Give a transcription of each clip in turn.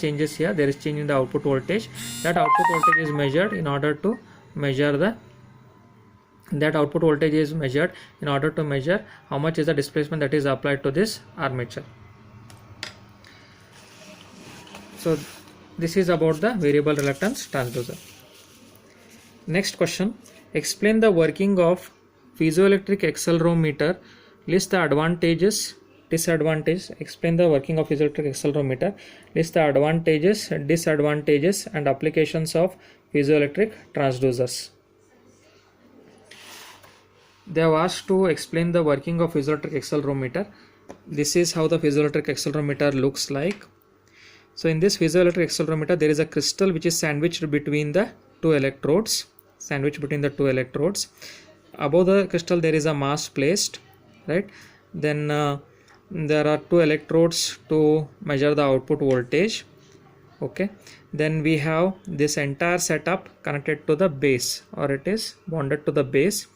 changes here. There is change in the output voltage. That output voltage is measured in order to measure how much is the displacement that is applied to this armature. So this is about the variable reluctance transducer. Next question, explain the working of piezoelectric accelerometer. List the advantages, disadvantages. Explain the working of piezoelectric accelerometer. List the advantages, disadvantages and applications of piezoelectric transducers. They have asked to explain the working of piezoelectric accelerometer. This is how the piezoelectric accelerometer looks like. So in this piezoelectric accelerometer, there is a crystal which is sandwiched between the two electrodes. Above the crystal there is a mass placed, right? Then there are two electrodes to measure the output voltage. Okay, then we have this entire setup connected to the base, or it is bonded to the base.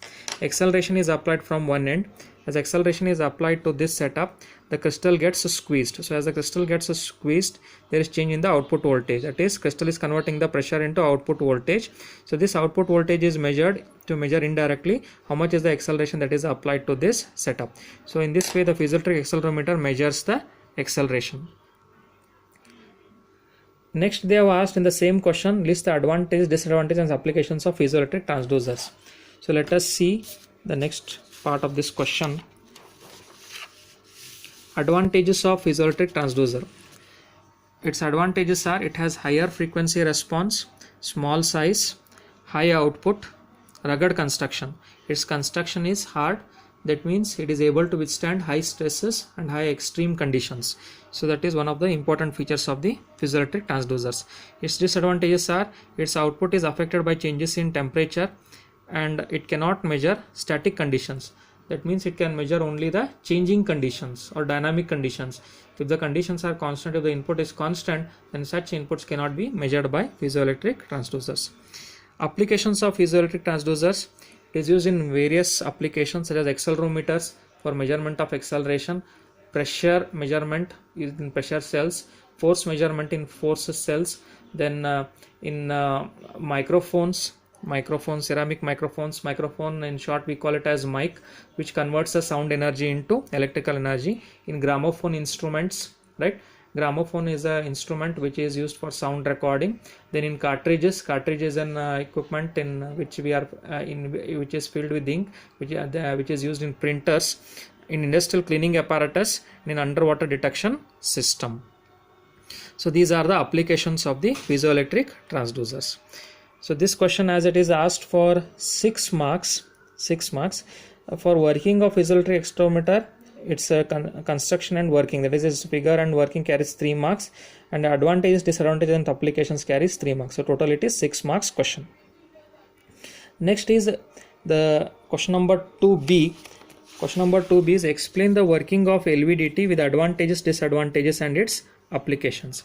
Acceleration is applied from one end. As acceleration is applied to this setup, the crystal gets squeezed. So as the crystal gets squeezed, there is change in the output voltage. That is, crystal is converting the pressure into output voltage. So this output voltage is measured to measure indirectly how much is the acceleration that is applied to this setup. So in this way, the piezoelectric accelerometer measures the acceleration. Next, they have asked in the same question, list the advantages, disadvantages and applications of piezoelectric transducers. So let us see the next part of this question. Advantages of piezoelectric transducer. Its advantages are, it has higher frequency response, small size, high output, rugged construction. Its construction is hard. That means it is able to withstand high stresses and high extreme conditions. So that is one of the important features of the piezoelectric transducers. Its disadvantages are, its output is affected by changes in temperature and it cannot measure static conditions. That means it can measure only the changing conditions or dynamic conditions. If the conditions are constant, if the input is constant, then such inputs cannot be measured by piezoelectric transducers. Applications of piezoelectric transducers. It is used in various applications such as accelerometers for measurement of acceleration, pressure measurement in pressure cells, force measurement in force cells, then in microphones, ceramic microphones, microphone in short we call it as mic, which converts the sound energy into electrical energy. In gramophone instruments, right? Gramophone is an instrument which is used for sound recording. Then in cartridges an equipment in which we are which is filled with ink, which is used in printers, in industrial cleaning apparatus, and in underwater detection system. So these are the applications of the piezoelectric transducers. So this question, as it is asked for 6 marks, for working of piezoelectric extremometer, its construction and working, that is its figure and working carries 3 marks, and advantages, disadvantages and applications carries 3 marks. So total it is 6 marks question. Next is the question number 2b. Question number 2b is explain the working of LVDT with advantages, disadvantages and its applications.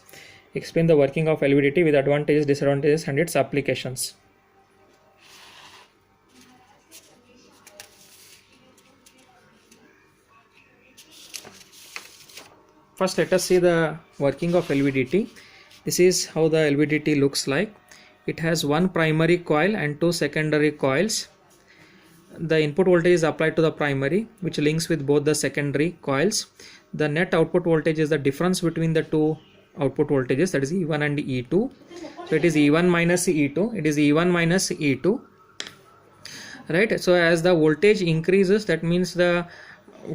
Explain the working of LVDT with advantages, disadvantages and its applications. First, let us see the working of LVDT. This is how the LVDT looks like. It has one primary coil and 2 secondary coils. The input voltage is applied to the primary, which links with both the secondary coils. The net output voltage is the difference between the two output voltages, that is E1 and E2. So it is E1 minus E2. It is E1 minus E2. Right. So as the voltage increases, that means the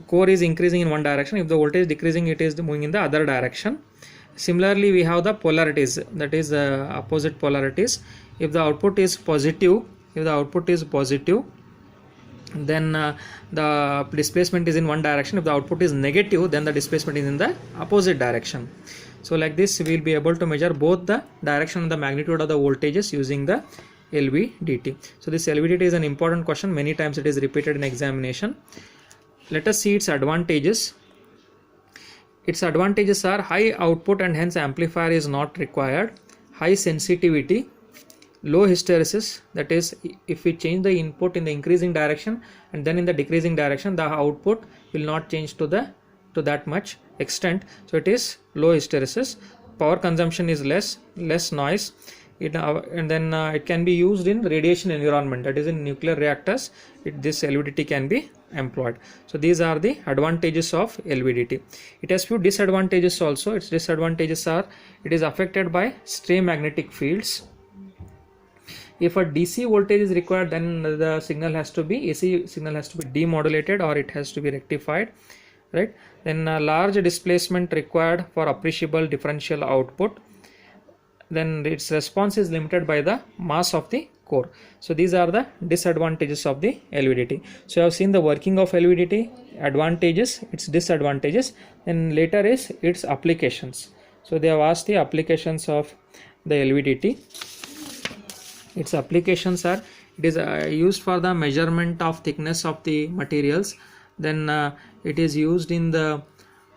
core is increasing in one direction. If the voltage is decreasing, it is moving in the other direction. Similarly, we have the polarities, that is opposite polarities. If the output is positive, then the displacement is in one direction. If the output is negative, then the displacement is in the opposite direction. So like this, we will be able to measure both the direction and the magnitude of the voltages using the LVDT. So this LVDT is an important question. Many times it is repeated in examination. Let us see its advantages. Its advantages are high output and hence amplifier is not required, high sensitivity, low hysteresis, that is if we change the input in the increasing direction and then in the decreasing direction, the output will not change to that much extent. So it is low hysteresis. Power consumption is less noise. And then it can be used in radiation environment, that is in nuclear reactors. This LVDT can be employed. So these are the advantages of LVDT. It has few disadvantages also. Its disadvantages are, it is affected by stray magnetic fields. If a DC voltage is required, then the signal has to be, AC signal has to be demodulated or it has to be rectified, right? Then a large displacement required for appreciable differential output. Then its response is limited by the mass of the core. So these are the disadvantages of the LVDT. So you have seen the working of LVDT, advantages, its disadvantages, and later is its applications. So they have asked the applications of the LVDT. Its applications are, it is used for the measurement of thickness of the materials. Then it is used in the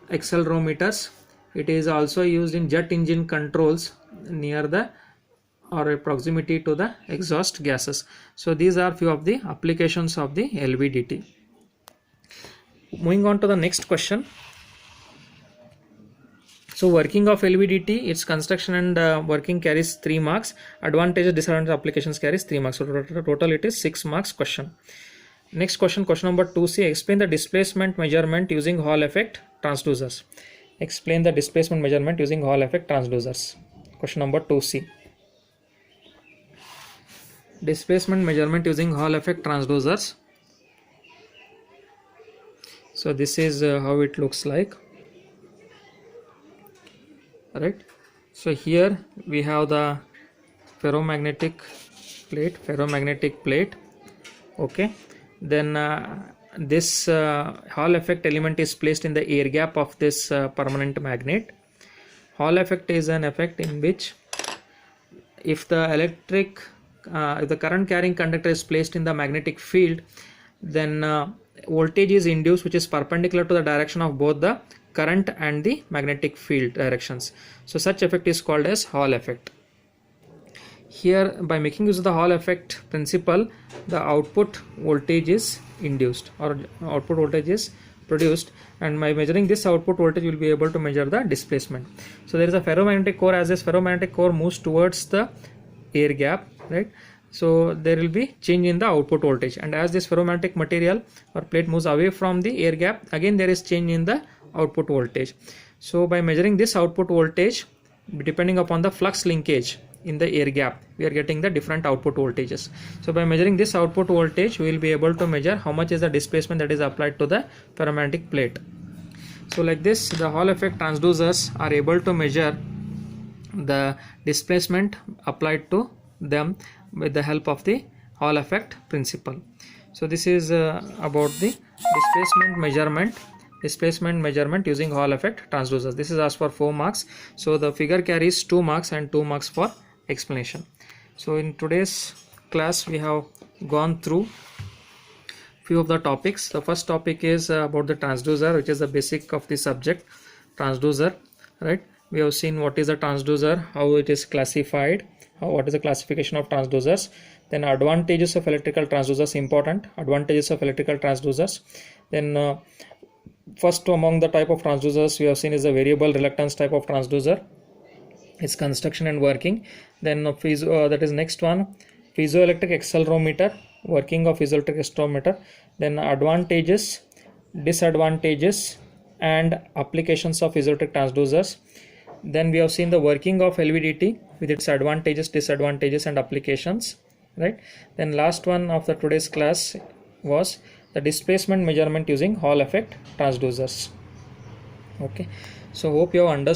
accelerometers. It is also used in jet engine controls near the or proximity to the exhaust gases. So these are few of the applications of the LVDT. Moving on to the next question. So working of LVDT, its construction and working carries 3 marks. Advantages, disadvantages, applications carries 3 marks. So total it is 6 marks question. Next question, question number 2c. Explain the displacement measurement using Hall effect transducers. Explain the displacement measurement using Hall effect transducers. Question number 2C. Displacement measurement using Hall effect transducers. So this is how it looks like. Right. So here we have the ferromagnetic plate. Okay. Then this Hall effect element is placed in the air gap of this permanent magnet. Hall effect is an effect in which if the current carrying conductor is placed in the magnetic field, then voltage is induced which is perpendicular to the direction of both the current and the magnetic field directions. So such effect is called as Hall effect. Here, by making use of the Hall effect principle, the output voltage is induced or output voltage is produced, and by measuring this output voltage you will be able to measure the displacement. So there is a ferromagnetic core. As this ferromagnetic core moves towards the air gap, right, so there will be change in the output voltage, and as this ferromagnetic material or plate moves away from the air gap, again there is change in the output voltage. So by measuring this output voltage, depending upon the flux linkage in the air gap, we are getting the different output voltages. So by measuring this output voltage, we will be able to measure how much is the displacement that is applied to the ferromagnetic plate. So like this, the Hall effect transducers are able to measure the displacement applied to them with the help of the Hall effect principle. So this is about the displacement measurement using Hall effect transducers. This is asked for 4 marks. So the figure carries 2 marks and 2 marks for explanation. So in today's class we have gone through few of the topics. The first topic is about the transducer, which is the basic of the subject, transducer, right? We have seen what is the transducer, how it is classified, what is the classification of transducers, then advantages of electrical transducers, important advantages of electrical transducers. Then first among the type of transducers we have seen is the variable reluctance type of transducer, its construction and working. Then that is next one, piezoelectric accelerometer, working of piezoelectric accelerometer. Then advantages, disadvantages and applications of piezoelectric transducers. Then we have seen the working of LVDT with its advantages, disadvantages and applications, right? Then last one of the today's class was the displacement measurement using Hall effect transducers. Okay, so hope you have understood